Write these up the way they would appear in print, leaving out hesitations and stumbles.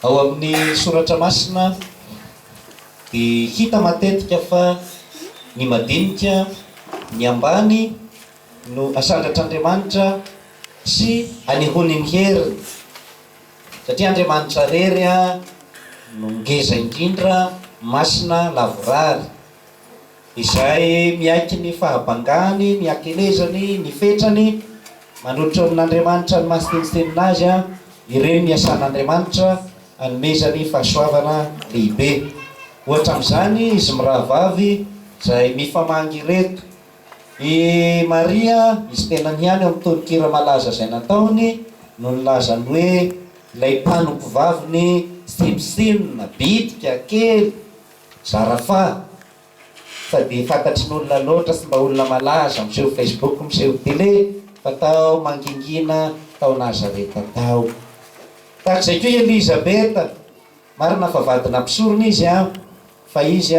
Ao amin'ny soratra masina dia hita matetika fa ny madinika, ny ambany no asandratr'Andriamanitra sy anehoany ny heriny. Satria Andriamanitra rery no ngeza indrindra, masina lavorary, izay miaiky ny fahabangany, ny akelezany, ny fetrany, manolotra amin'Andriamanitra ny masiteniteninazy ireny ny asan'Andriamanitra anomezany fahasoavana lehibe. Ohatra amin'izany izy mirahavavy izay mifamahangy ireto. I Maria izy tena niany amin'ny tononkira malaza izay nataony no nilazany hoe ilay mpanoko vaviny simsimina, bitika, kely, zarafa. Sady fantatry ny olona loatra sy mba olona malaza miseho Facebook, miseho télé, fa tao mangingina tao Nazareta tao. Tahak'izay koa Elizabeta, marina fa vadina mpisorona izy fa izy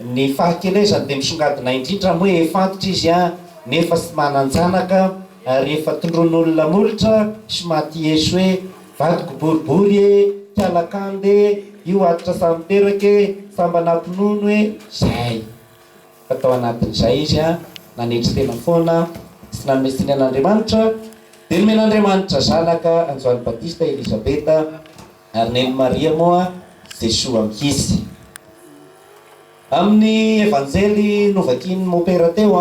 ny fahakelezany dia misongadina indrindra moa efa antitra izy nefa tsy manan-janaka, ary efa tondron'olona molotra sy maty Yesu hoe vadiko boribory kialakande io atitra samiterake samba nampinono hoe zay. Fa tao anatin'izay izy nanetry tena foana sy nanome sinen'Andriamanitra, dia nomen'Andriamanitra zanaka Anjoany Batista Elizabeta, ary neny Maria moa Jesoa mikisy. Amin'ny evanjely novakiny mopera teo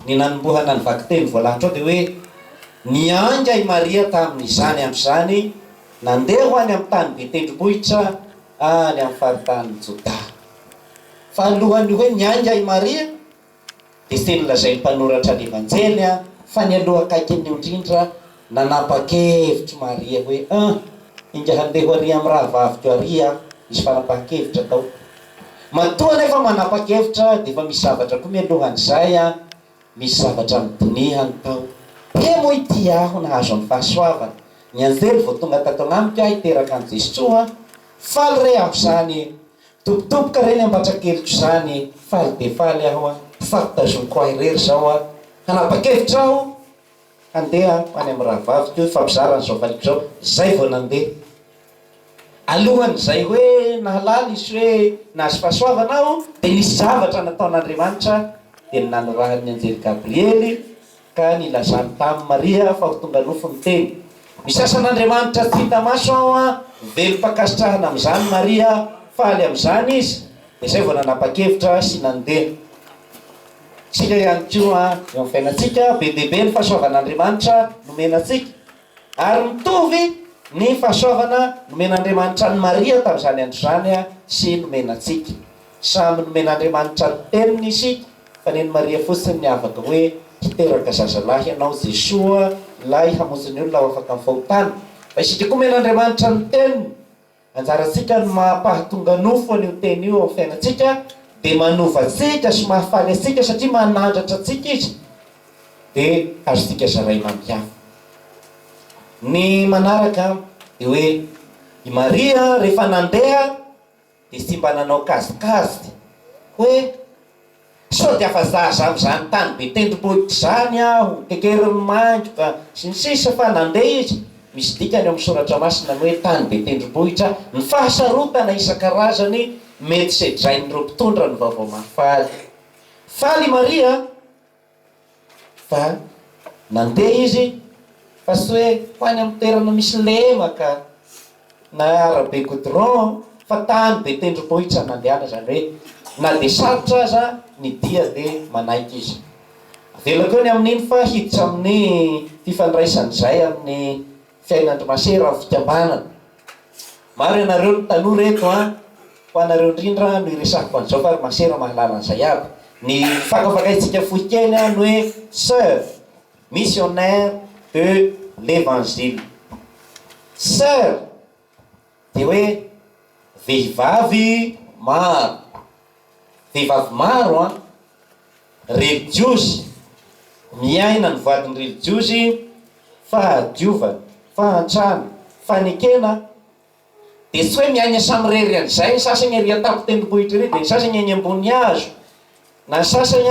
ny nanombohana ny vaky teny voalahatra ao dia hoe nianga i Maria tamin'izany amin'izany nandeha ho any amin'ny tany be tendrombohitra any amin'ny faritany Joda. Fa alohany hoe nianga i Maria dia teny lazain'ny mpanoratra ny evanjely fa ny aloha akaikiny indrindra nanapa-kevitra Maria hoe inga handeha ho ary amin'ny rahavaviko ary izy fanapa-kevitra tao. Matoa nefa manapa-kevitra dia efa misy zavatra koa mialohan'izay misy zavatra midinihany tao. He moa ity aho nahazo amin'ny fahasoavana. Ny anjely vao tonga tato agnamiko hiteraka an' Jesoa, faly re aho zany, topotopoka reny ambatrakeliko zany, faly dia faly aho fampitazomiko ahy rery zao hanapa-kevitra aho handeha any amin'ny rahavaviko fampizarana zao valiko zao. Zay vao nandeha. Alohan'izay hoe nahalala izy hoe nahazo fahasoavana aho, dia nisy zavatra nataon'Andriamanitra dia nanorahany anjely Gabriely ka nilazany tamin'ny Maria fa ho tonga nofo ny teny. Misy asan'Andriamanitra tsy hita maso aho velom-pakasitrahana amin'izany Maria, faly amin'izany izy, dia zay vao nanapa-kevitra sy nandeha. Tsika ihany koa eo amin'ny fiainantsika be dia be ny fahasoavan'Andriamanitra nomenantsika, ary mitovy ny fahasoavana nomen'Andriamanitra ny Maria tamin'izany andro zany sy nomenantsika. Samy nomen'Andriamanitra ny teniny isika, fa neny Maria fotsiny ny afaka hoe hiteraka zazalahy ianao Jesoa, lay hamonjy ny olona ho afaka amin'ny fahotana. Fa isika koa men'Andriamanitra ny teniny, anjarantsika ny mampahatonga nofo an'io teny io amin'ny fiainantsika, dia manova antsika sy mahafaly antsika satria manandratra antsika izy, dia azontsika zaray mampiava. Ny manaraka dia hoe i Maria rehefa nandeha dia tsy mba nanao kazikazy hoe sao dia afa zaza amin'izany tany be tendrombohitra zany aho, kekeriny mandroka sy ny sisa, fa nandeha izy. Misy dikany amin'ny soratra masina hoe tany be tendrombohitra, ny fahasarotana isan-karazany mety sedrain'ireo mpitondra ny vaovao mahafaly. Faly Maria fa nandeha izy, fa sy hoe ho any amin'ny toerana misy lemaka na arabe goudron, fa tany be tendrombohitra nandehana, zany hoe na dia sarotra aza ny dia dia manaiky izy. Avela koa ny amin'iny fa hiditra amin'ny fifandraisan'izay amin'ny fiainan'Andry Masera amin'ny fikambanana. Maro ianareo ny taloha reto ho anareo indrindra no iresahako an'izao fa Andry Masera mahalala an'izay aby. Ny fakafakaitsika fohy kely no hoe sœur missionnaire de l'évangile. Sœur dia hoe vehivavy maro, vehivavy maro religiosy, miaina ny vadiny religiosy, fahadiovana, fahantrana, fanekena, dia tsy hoe miaina samy rery an'izay. Ny sasany ery atapo tendrombohitra ery, dia ny sasany any ambony hazo, na ny sasany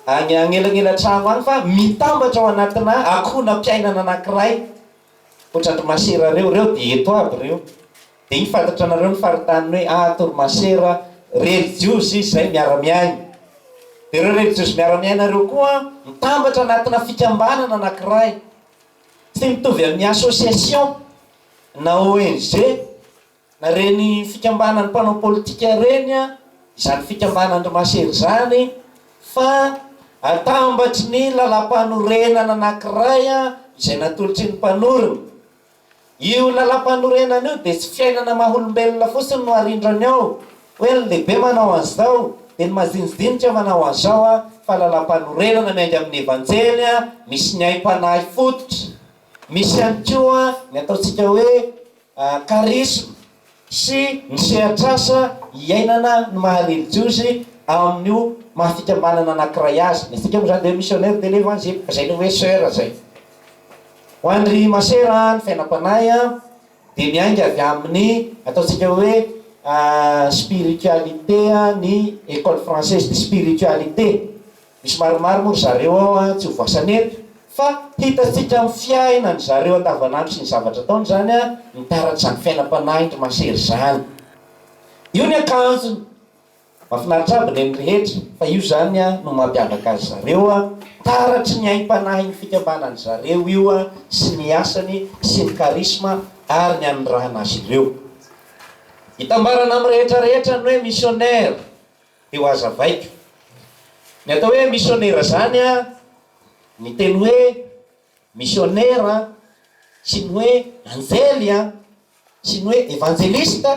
any agnelagnela trano any, fa mitambatra ao anatina akohona-piainana anankiray. Andriamasera reo dia eto aby reo. Dia iny fantatra anareo ny faritany hoe Torimasera religiosy izay miara-miainy. Dia ireo religiosy miara-miaina reo koa mitambatra anatina fikambanana anankiray. Tsy mitovy amin'ny association na ONG na reny fikambanany mpanao politika reny izany fikambanan'Andriamasera izany, fa atambatry ny lalam-panorenana anankiray izay natolotry ny mpanorona. Io lalam-panorenana io dia tsy fiainana maha-olombelona fotsiny no arindrany ao hoe ny lehibe manao an'izao dia ny majinijinika manao an'izao fa lalam-panorenana miainga amin'ny evanjely misy ny aim-panahy fototra, misy ihany koa ny ataontsika hoe karisma sy ny sehatrasa iainana ny maha-religiosy amin'io maha-fikambanana anankiray azy. Ny asika moa zany dia missionnaire de l'évangile, izay ny hoe sœur zay. Ho Andriamasera ny fiainam-panahy dia miainga avy amin'ny ataontsika hoe spiritualité, ny école française de spiritualité. Misy maromaro moa zareo ao tsy ho voasany eto, fa hitatsika amin'ny fiainany zareo andavanandro sy ny zavatra ataony zany mitaratsy ny fiainam-panahy Andriamasera zany. Io ny akanjony mahafinaritra aby ny rehetra, fa io zany no mampiavaka azy zareo, taratry ny aim-panahy ny fikambanany zareo io sy ny asany sy ny karisma ary ny anondrahana azy ireo. Hitambarana amin'ny rehetrarehetra ny hoe missionnaire eo aza vaiko. Ny atao hoe missionnaire zany ny teny hoe missionnaire sy ny hoe anjely sy ny hoe evangeliste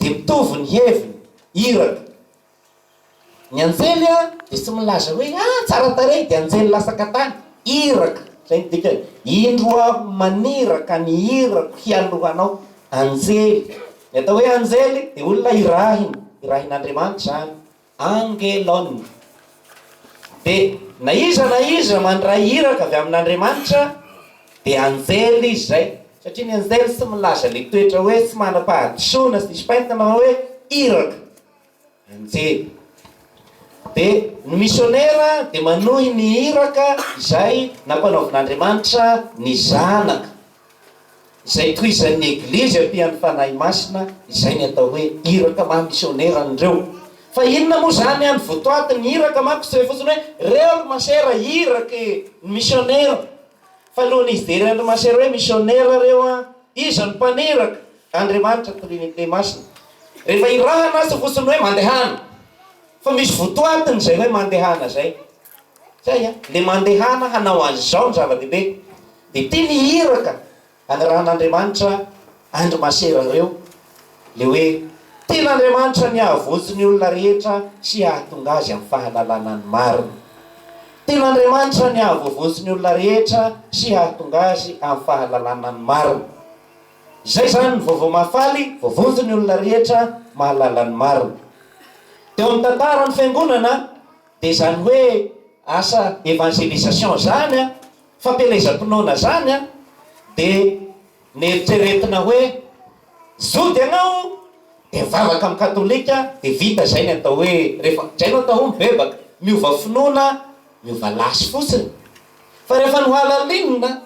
dia mitovy ny heviny iraka. Ny anjely dia tsy milaza hoe tsara tarehy dia anjely lasaka tany, iraka zay ny dika indro maniraka ny irako hialohanao anjely. Ny atao hoe anjely dia olona irahin'Andriamanitra zany, angelone. Dia na iza mandray iraka avy amin'Andriamanitra dia anjely izy zay, satria ny anjely tsy milaza le toetra hoe tsy manam-pahadisoana sy nisy paintana hoe iraka, anjely. Dia ny missionnaire dia manohy ny iraka izay nampanaovin'Andriamanitra ny zanaka, izay tohizan'ny eglizy ampian'ny fanahy masina, izay ny atao hoe iraka maha-missionnaire andreo. Fa inona moa zany any votoaty ny iraka manko tsy hoe fotsiny hoe reo Andriamasera iraka ny missionnaire, fa alohan'ny izy dia Andriamasera hoe missionnaire reo iza ny mpaniraka Andriamanitra Trinité masina. Rehefa irahana azy fotsiny hoe mandehana, fa misy votoatiny zay hoe mandehana zay. Zay le mandehana hanao an'izao ny zava-dehibe. Dia tia ny iraka hanarahan'Andriamanitra Andriamasera reo, le hoe tian'Andriamanitra ny ahavotsy ny olona rehetra sy ahatonga azy amin'ny fahalalana ny marina. Tian'Andriamanitra ny ahavovotsy ny olona rehetra sy ahatonga azy amin'ny fahalalana ny marina. Izay zany ny vaovao mahafaly, voavotsy ny olona rehetra mahalala ny marina. Teo amin'ny tantara ny fiangonana dia zany hoe asa evangelisation zany, fampelezam-pinoana zany dia neritreretina hoe zody ianao dia mivavaka amin'ny katolika dia vita zay ny atao hoe rehefa zay no atao mibebaka miova finoana miova lasy fotsiny. Fa rehefa nohalalinina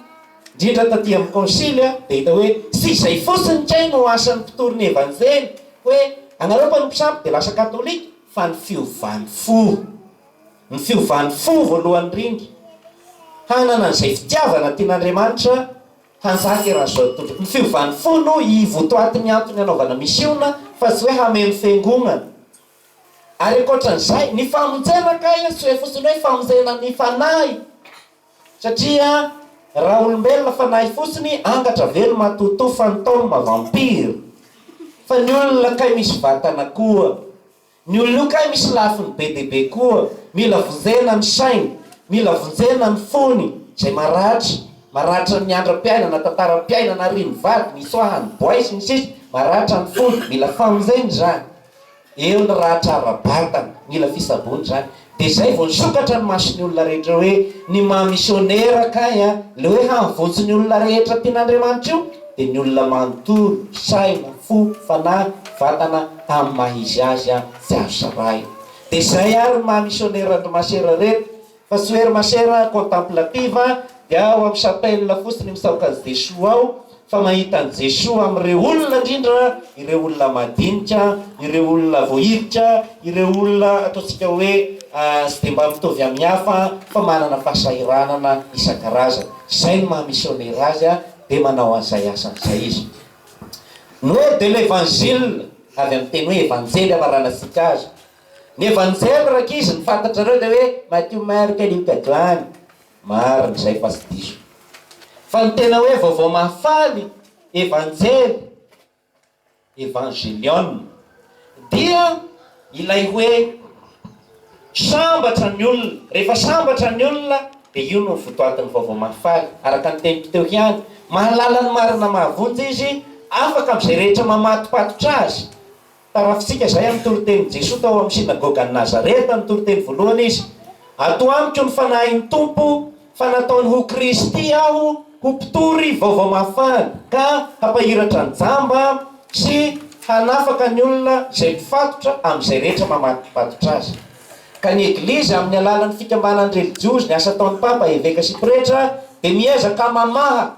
indrindra taty amin'ny consilia dia hita hoe tsy izay fotsiny kay no asan'ny mpitory ny evanjely hoe anareo mpanompisampy dia lasa katolika, fa ny fiovany fo voalohany rindry hanana an'izay fitiavana tian'Andriamanitra hanjaka raha zao tontolo. Ny fiovany fo no ivotoaty ny antony anaovana misiona, fa tsy hoe hameno fiangonana. Ary ankoatran'izay ny famonjena kay tsy hoe fotsiny hoe famonjena ny fanahy, satria raha olombelona fanahy fotsiny angatra velo matoto fantôme vampire, fa ny olona kay misy vatana koa, ny olona io kay misy lafiny be dia be koa, mila vonjena ny sainy, mila vonjena ny fony izay maratra ny andram-piainana, tantaram-piainana, riny vady, ny soahany boaisy ny sisy, maratra ny fony, mila famonjeny zany. Eo ny raha tsara-batana, mila fisabony zany. Dia izay vao nisokatra ny mason'ny olona rehetra hoe ny maha-missionnaire kay le hoe havotsy ny olona rehetra tian'Andriamanitra io dia ny olona manontolo saina, fo, fanahy, vatana amin'ny maha-izy azy tsy azo saray. Dia izay ary ny maha-missionnaire Andriamasera reto, fa tsy hoe Andriamasera contemplative dia ao amin'ny chapelle fotsiny misaoka azy Jesoa ao, fa mahita ny Jesoa amin'ireo olona indrindra, ireo olona madinika, ireo olona voahiditra, ireo olona ataontsika hoe sy dia mba mitovy amin'ny hafa fa manana fahasahiranana isan-karazany. Zay no mahamisionera azy dia manao an'izay asan'izay izy. Noi de l'évangile, avy amin'ny teny hoe evanjely amaranantsika azy. Ny evanjely raka izy ny fantatrareo dia hoe Matthieu, Marc, Luc, Joany. Marina izay fa tsy diso. Fa ny tena hoe vaovao mahafaly, evanjely, evangelion, dia ilay hoe sambatra ny olona. Rehefa sambatra ny olona, dia io no votoatin'ny vaovao mahafaly. Araka ny teniko teo ihany, mahalala ny marina mahavonjy izy, afaka amin'izay rehetra mamatopatotra azy. Tarafitsika izay amin'ny toro-teny Jesoa tao amin'ny sinagoga ny Nazareta, ny toro-teny voalohany izy. Ato amiko ny fanahin'ny Tompo, fa nataony ho Kristy aho, ho mpitory vaovao mahafaly, ka hampahiratra ny jamba sy hanafaka ny olona izay mpifatotra amin'izay rehetra mamatopatotra azy. Ka ny Eglizy amin'ny alalan'ny fikambanany religiozy, ny asa ataon'ny Papa, évêque sy pretra, dia miezaka mamaha,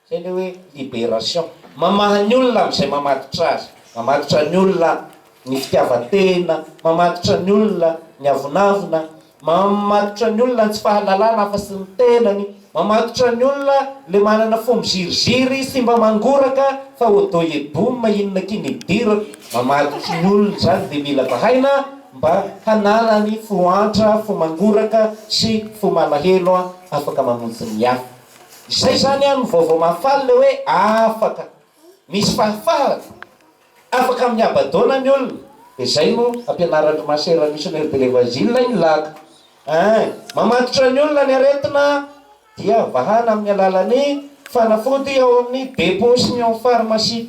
izay ilay hoe libération, mamaha ny olona amin'izay mamatotra azy. Mamatotra ny olona ny fitiavan-tena, mamatotra ny olona ny avonavona, mamatotra ny olona ny tsy fahalalana hafa sy ny tenany, mamatotra ny olona le manana fo miziriziry sy mba mangoraka fa auto-eboum inona kinidira. Mamatotra ny olona zany dia mila bahaina mba hananany fo antra, fo mangoraka sy fo malahelo afaka mamonjy ny hafa. Izay zany ny vaovao mahafaly le hoe afaka misy fahafaly, afaka amin'ny abadona ny olona. Dia izay no ampianaran'ny masera missionnaire de l'évangile ny laka. Mamatotra ny olona ny aretina dia vahana amin'ny alalan'ny fanafody ao amin'ny dépôt sy ny ao pharmacie.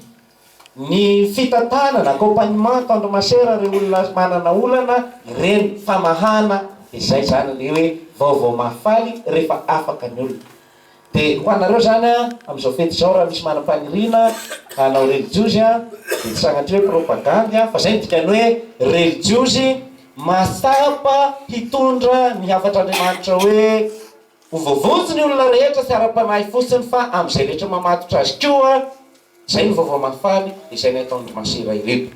Ny fitantanana, accompagnement tandro masera reo olona manana olana, ireny famahana. Dia izay zany le hoe vaovao mahafaly rehefa afaka ny olona. Dia ho anareo zany amin'izao fety izao raha misy manam-paniriana hanao religiozy dia tsy sagnatry hoe propagande fa izay ny dikany hoe religiozy matsapa hitondra ny hafatr'Andriamanitra hoe ho voavonjy ny olona rehetra sy ara-panahy fotsiny fa amin'izay rehetra mamatotra azy koa. Izay ny vaovao mahafaly, izay ny ataon'ny masera ireto.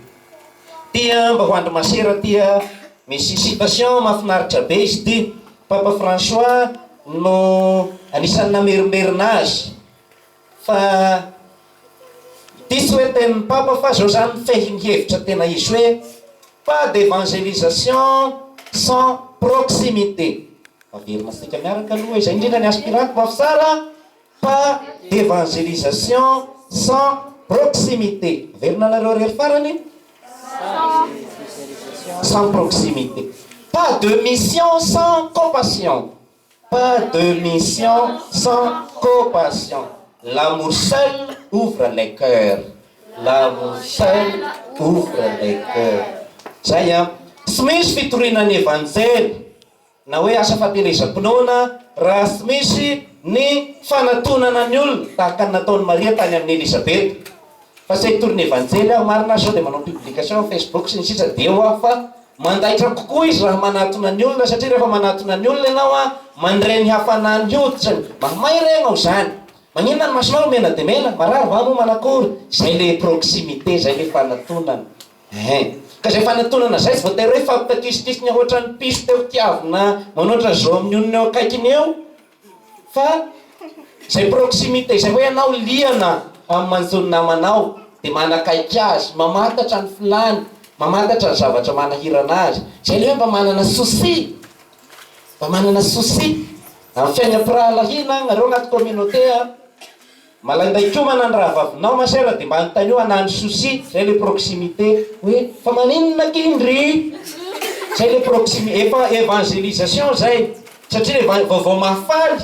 Tia mba ho andro masera tia misy citation mahafinaritra be izy ty. Papa François no anisan'ny namerimberina azy fa diso hoe tenin'ny Papa fa zao zany fehiny hevitra tena izy hoe pas d'évangélisation sans proximité. Averina sika miaraka aloha izay indrindra ny aspirante mafy tsara, pas d'évangélisation sans proximité. Averina nareo rery farany, sans proximité. Pas de mission sans compassion. Pas de mission sans compassion. L'amour seul ouvre les cœurs. L'amour seul ouvre les cœurs. Zay tsy misy fitorinan'ny evanjely na hoe asa fahaterezam-pinoana raha tsy misy ny fanatonana ny olona tahaka ny nataon'ny Maria tany amin'ny Elisabeth. Fa tsy hitoriny evanjely aho marina zao dia manao publication Facebook sy ny sisa dia eo aho fa mandaitra kokoa izy raha manatona ny olona, satria rehefa manatona ny olona ianao mandray ny hafanany hoditrany mahamay regny ao zany. Maninona ny masonao mena dia mena, marary va moa manakory. Zay le proximité, zay le fanatonana. Ka zay fanatonana zay tsy voatery hoe fampitakisikisiny ohatran'ny piso teo tiavina manoatra zao amin'ny onony eo akaikiny eo, fa zay proximité zay hoe ianao liana amin'ny manjony namanao dia manakaiky azy, mamatatra ny filany, mamatatra ny zavatra manahirana azy. Zay le hoe mba manana souci, mba manana souci amin'ny fiainam-pirahalahiana nareo anaty communauté malainday komana ny raha vavinao masera dia mba anontany io anany souci. Zay le proximité hoe fa maninona kindry. Zay le proximité, efa évangélisation zay, satria le vaovao mahafaly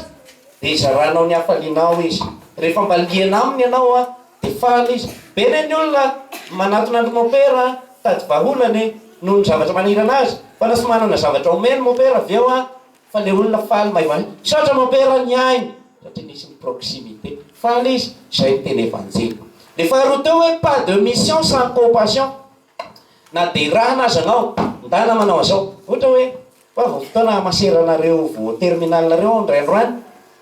dia zaranao ny hafalinao izy. Rehefa mba liana aminy ianao dia faly izy. Bene ny olona manatona andro mopera tady vaholany noho ny zavatra manahirana azy, fa na tsy manana zavatra omeny mopera avy eo fa le olona faly maivany saotra mopera ny ainy satria nisy ny proximité, faly izy. Zay ny teny evanjely. Le faharoa teo hoe pas de mission sans compassion. Na dia rahana azy anao ndana manao an'izao, ohatra hoe vao fotoana masera anareo vo terminalinareo ndray androany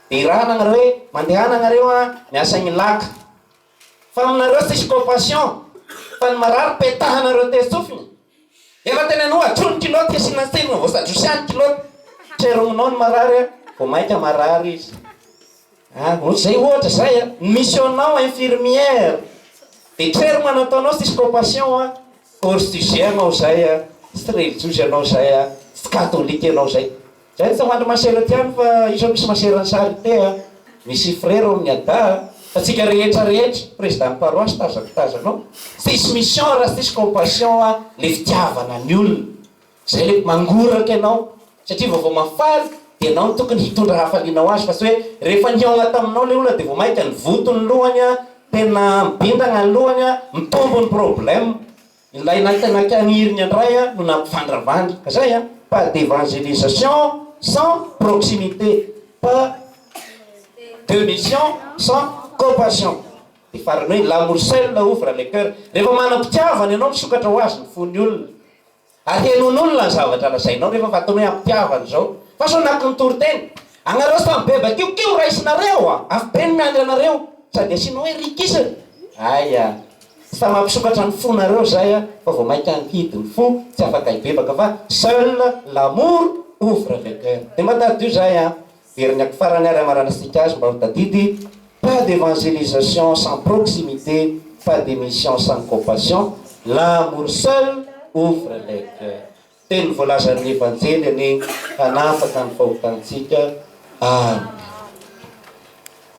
dia rahana anareo hoe mandehana anareo miasa ny laka fa aminareo sisy compassion fa ny marary petahanareo tesofiny efa tena no atrony kiloty asina tena voasadrosiany kiloty trerominao ny marary vao mainka marary izy zay ohatra zay missionnao infirmière de trero manataonao sisy compassion orstugénao zay streljozy anao zay sy katolika anao zay tsy hoandro masera tiany fa iso misy masera ny charité misy frère amin'ny ada fa tsika rehetra président paroisse tazakitazanao sisy mission raha sisy compassion le fitiavana ny olona zay le mangoraka anao satria vao mafaly de anao tokony hitondra hafalianao azy fa tsy hoe rehefa niaona taminao le olona de vao mainka ny votony lohany tena mbindagna ny lohany mitombo ny problème ilay tena kaniriny andray no nampifandravandry ka zay pas d'évangélisation sans proximité, pas de mission sans compassion. Et farnoi l'amour seul ouvre le cœur. Rehefa manam-pitiavana ianao misokatra ho azy ny fony olona. Ahenon'olona ny zavatra lazainao rehefa fatao hoe am-pitiavana zao. Fa so naky ny toriteny. Anareo samy beba keo raisinareo afy be ny miandry anareo sady asianao hoe rikisana. Aya. Sa mampisokatra ny fonareo zay fa vao mainka ankidy ny fo tsy afaka hibebaka fa seul l'amour ouvre le cœur. De matady io zay veriny ako farany ary amaranasika azy mba mitadidy pas d'évangélisation sans proximité, pas de mission sans compassion, l'amour seul ouvre le cœur. Teny voalazan'ny evanjely any hanafaka ny fahotantsika.